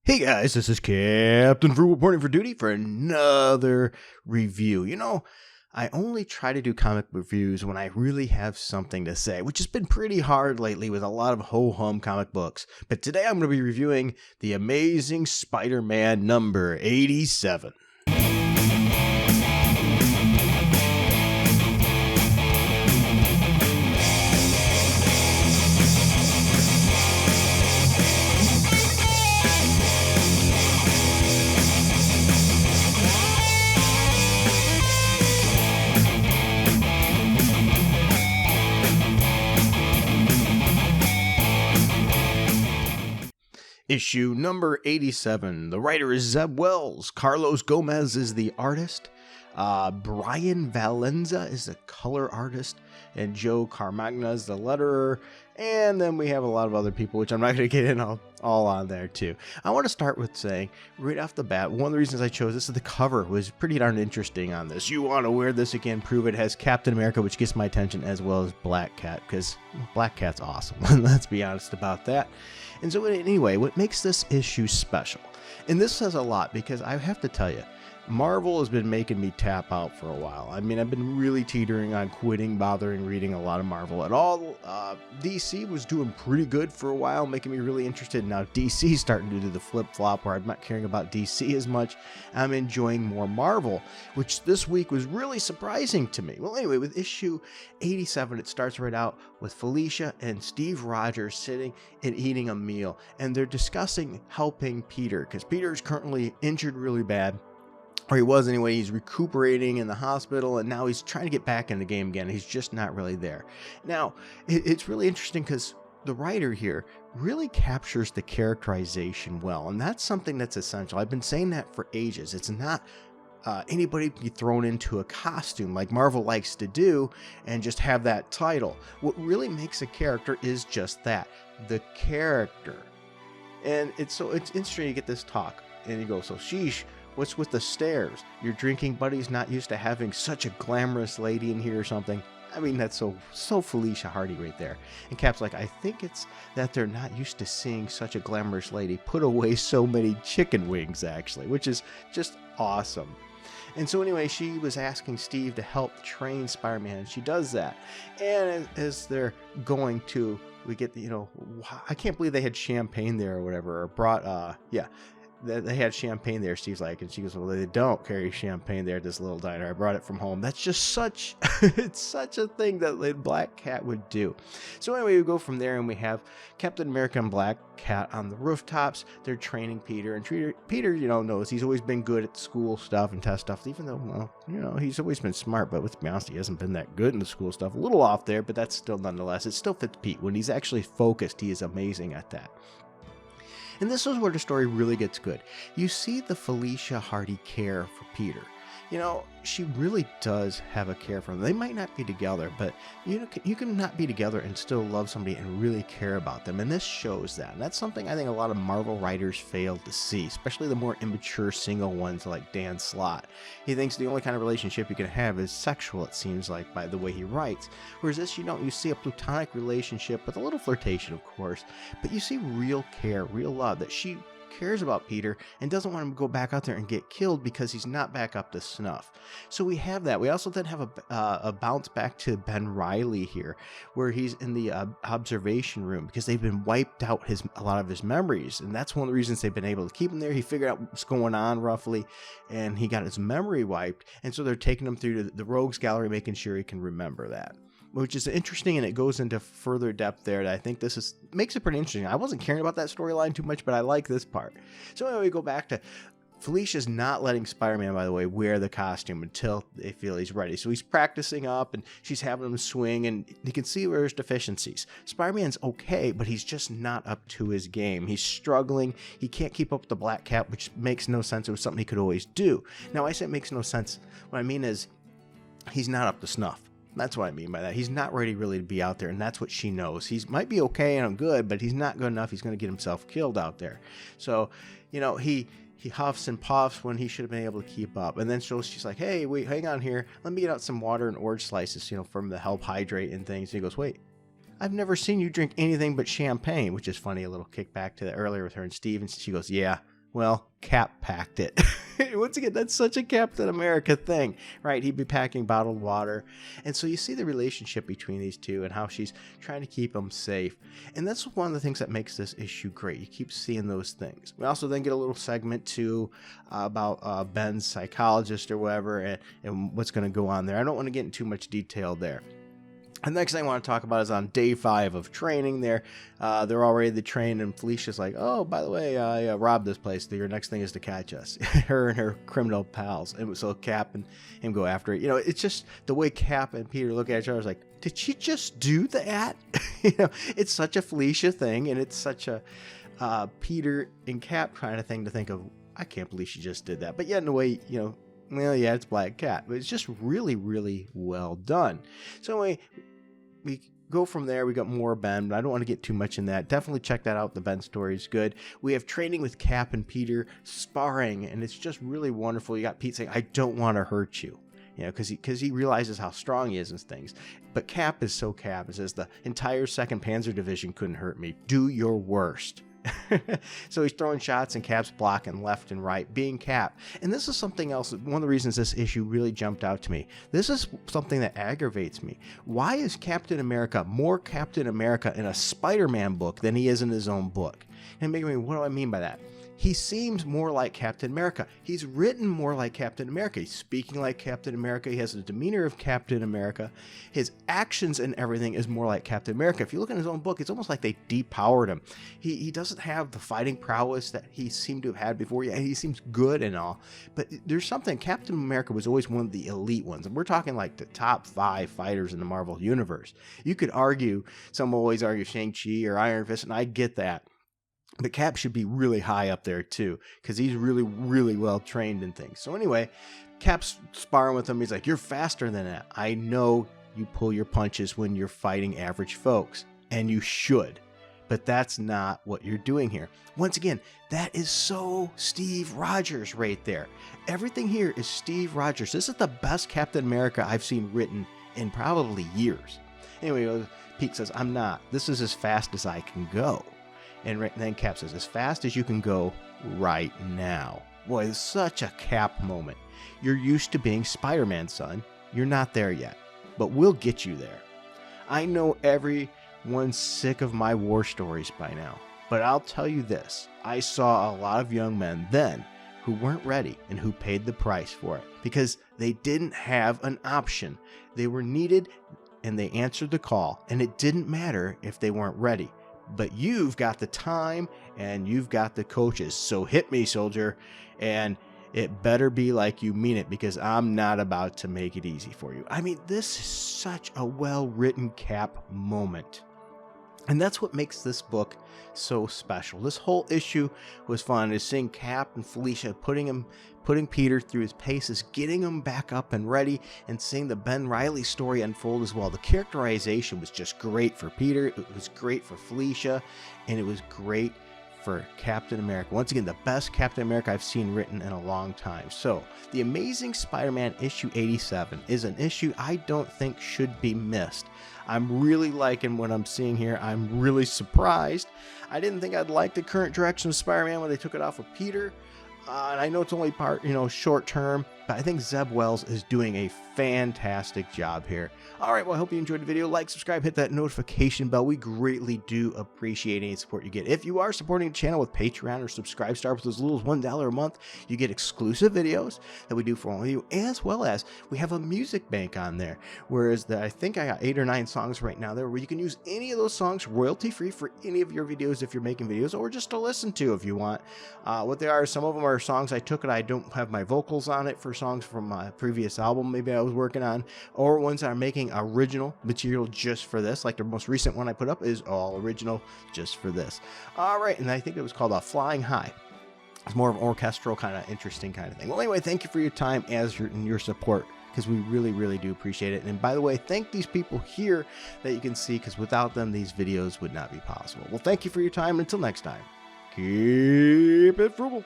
Hey guys, this is Captain Fruit reporting for duty for another review. I only try to do comic reviews when I really have something to say, which has been pretty hard lately with a lot of ho-hum comic books. But today I'm going to be reviewing The Amazing Spider-Man number 87. Issue number 87. The writer is Zeb Wells. Carlos Gomez is the artist. Brian Valenza is the color artist. And Joe Carmagna is the letterer. And then we have a lot of other people, which I'm not going to get in all on there too. I want to start with saying, right off the bat, one of the reasons I chose this is the cover was pretty darn interesting on this. You want to wear this again, prove it has Captain America, which gets my attention, as well as Black Cat, because Black Cat's awesome. Let's be honest about that. And so anyway, what makes this issue special, and this says a lot because I have to tell you, Marvel has been making me tap out for a while. I mean, I've been really teetering on quitting bothering reading a lot of Marvel at all. DC was doing pretty good for a while, making me really interested. Now DC's starting to do the flip-flop where I'm not caring about DC as much. I'm enjoying more Marvel, which this week was really surprising to me. Well, anyway, with issue 87, it starts right out with Felicia and Steve Rogers sitting and eating a meal, and they're discussing helping Peter, because Peter is currently injured really bad. Or he was anyway. He's recuperating in the hospital, and now he's trying to get back in the game again. He's just not really there. Now, it's really interesting because the writer here really captures the characterization well, and that's something that's essential. I've been saying that for ages. It's not anybody can be thrown into a costume like Marvel likes to do and just have that title. What really makes a character is just that, the character. And it's interesting to get this talk, and you go, so sheesh, what's with the stares? Your drinking buddy's not used to having such a glamorous lady in here or something. I mean, that's so Felicia Hardy right there. And Cap's like, I think it's that they're not used to seeing such a glamorous lady put away so many chicken wings, actually, which is just awesome. And so anyway, she was asking Steve to help train Spider-Man, and she does that. And as they're going to, we get, I can't believe they had champagne there or whatever, or brought, they had champagne there, Steve's like, and she goes, well, they don't carry champagne there at this little diner. I brought it from home. That's just such, it's such a thing that Black Cat would do. So anyway, we go from there, and we have Captain America and Black Cat on the rooftops. They're training Peter, and Peter, knows he's always been good at school stuff and test stuff, even though, he's always been smart, but let's be honest, he hasn't been that good in the school stuff. A little off there, but that's still nonetheless, it still fits Pete. When he's actually focused, he is amazing at that. And this is where the story really gets good. You see the Felicia Hardy care for Peter. She really does have a care for him. They might not be together, but you can not be together and still love somebody and really care about them. And this shows that. And that's something I think a lot of Marvel writers fail to see, especially the more immature single ones like Dan Slott. He thinks the only kind of relationship you can have is sexual, it seems like, by the way he writes. Whereas this, you see a platonic relationship with a little flirtation, of course, but you see real care, real love, that she cares about Peter and doesn't want him to go back out there and get killed because he's not back up to snuff. So we have that. We also then have a bounce back to Ben Reilly here, where he's in the observation room because they've been wiped out a lot of his memories, and that's one of the reasons they've been able to keep him there. He figured out what's going on roughly, and he got his memory wiped, and so they're taking him through the Rogues Gallery, making sure he can remember that, which is interesting, and it goes into further depth there. That I think makes it pretty interesting. I wasn't caring about that storyline too much, but I like this part. So anyway, we go back to Felicia's not letting Spider-Man, by the way, wear the costume until they feel he's ready. So he's practicing up, and she's having him swing, and you can see where there's deficiencies. Spider-Man's okay, but he's just not up to his game. He's struggling. He can't keep up with the Black Cat, which makes no sense. It was something he could always do. Now, I say it makes no sense. What I mean is he's not up to snuff. That's what I mean by that. He's not ready really to be out there, and that's what she knows. He might be okay and good, but he's not good enough. He's going to get himself killed out there. So, he huffs and puffs when he should have been able to keep up. And then she's like, hey, wait, hang on here. Let me get out some water and orange slices, from the help hydrate and things. And he goes, wait, I've never seen you drink anything but champagne, which is funny, a little kickback to that earlier with her and Steve. And she goes, yeah, Well, Cap packed it. Once again, that's such a Captain America thing, right? He'd be packing bottled water. And so you see the relationship between these two and how she's trying to keep them safe. And that's one of the things that makes this issue great. You keep seeing those things. We also then get a little segment too about Ben's psychologist or whatever and what's going to go on there. I don't want to get into too much detail there. The next thing I want to talk about is on day 5 of training there. They're all ready to train, and Felicia's like, oh, by the way, I robbed this place. Your next thing is to catch us. Her and her criminal pals. And so Cap and him go after it. You know, it's just the way Cap and Peter look at each other is like, did she just do that? You know, it's such a Felicia thing, and it's such a Peter and Cap kind of thing to think of. I can't believe she just did that. But yet in a way, you know, well, yeah, it's Black Cat. But it's just really, really well done. So anyway, we go from there. We got more Ben, but I don't want to get too much in that. Definitely check that out. The Ben story is good. We have training with Cap and Peter sparring, and it's just really wonderful. You got Pete saying, I don't want to hurt you. You know, because he realizes how strong he is and things. But Cap is so Cap. It says, the entire 2nd Panzer Division couldn't hurt me. Do your worst. So he's throwing shots and Cap's blocking left and right, being Cap. And this is something else. One of the reasons this issue really jumped out to me. This is something that aggravates me. Why is Captain America more Captain America in a Spider-Man book than he is in his own book? And making me, what do I mean by that? He seems more like Captain America. He's written more like Captain America. He's speaking like Captain America. He has the demeanor of Captain America. His actions and everything is more like Captain America. If you look in his own book, it's almost like they depowered him. He doesn't have the fighting prowess that he seemed to have had before. Yeah, he seems good and all, but there's something. Captain America was always one of the elite ones, and we're talking like the top 5 fighters in the Marvel Universe. You could argue, some always argue Shang-Chi or Iron Fist, and I get that. But Cap should be really high up there too, because he's really, really well trained in things. So anyway, Cap's sparring with him. He's like, you're faster than that. I know you pull your punches when you're fighting average folks, and you should. But that's not what you're doing here. Once again, that is so Steve Rogers right there. Everything here is Steve Rogers. This is the best Captain America I've seen written in probably years. Anyway, Pete says, I'm not. This is as fast as I can go. And then Cap says, as fast as you can go right now. Boy, it's such a Cap moment. You're used to being Spider-Man, son. You're not there yet, but we'll get you there. I know everyone's sick of my war stories by now, but I'll tell you this. I saw a lot of young men then who weren't ready and who paid the price for it because they didn't have an option. They were needed and they answered the call, and it didn't matter if they weren't ready. But you've got the time and you've got the coaches. So hit me, soldier. And it better be like you mean it, because I'm not about to make it easy for you. I mean, this is such a well-written Cap moment. And that's what makes this book so special. This whole issue was fun, is seeing Cap and Felicia putting Peter through his paces, getting him back up and ready, and seeing the Ben Reilly story unfold as well. The characterization was just great for Peter, it was great for Felicia, and it was great for Captain America. Once again, the best Captain America I've seen written in a long time. So, The Amazing Spider-Man issue 87 is an issue I don't think should be missed. I'm really liking what I'm seeing here. I'm really surprised. I didn't think I'd like the current direction of Spider-Man when they took it off of Peter. And I know it's only short term, but I think Zeb Wells is doing a fantastic job here. All right, well, I hope you enjoyed the video. Like, subscribe, hit that notification bell. We greatly do appreciate any support you get. If you are supporting the channel with Patreon or Subscribe Star with as little as $1 a month, you get exclusive videos that we do for all of you, as well as we have a music bank on there. Whereas I think I got 8 or 9 songs right now there where you can use any of those songs royalty-free for any of your videos if you're making videos, or just to listen to if you want. What they are, some of them are songs I took and I don't have my vocals on it for songs from my previous album maybe I was working on, or ones that are making original material just for this. Like the most recent one I put up is all original just for this. All right, and I think it was called Flying High. It's more of an orchestral kind of interesting kind of thing. Well, anyway, thank you for your time and your support, because we really, really do appreciate it. And by the way, thank these people here that you can see, because without them, these videos would not be possible. Well, thank you for your time. Until next time, keep it frugal.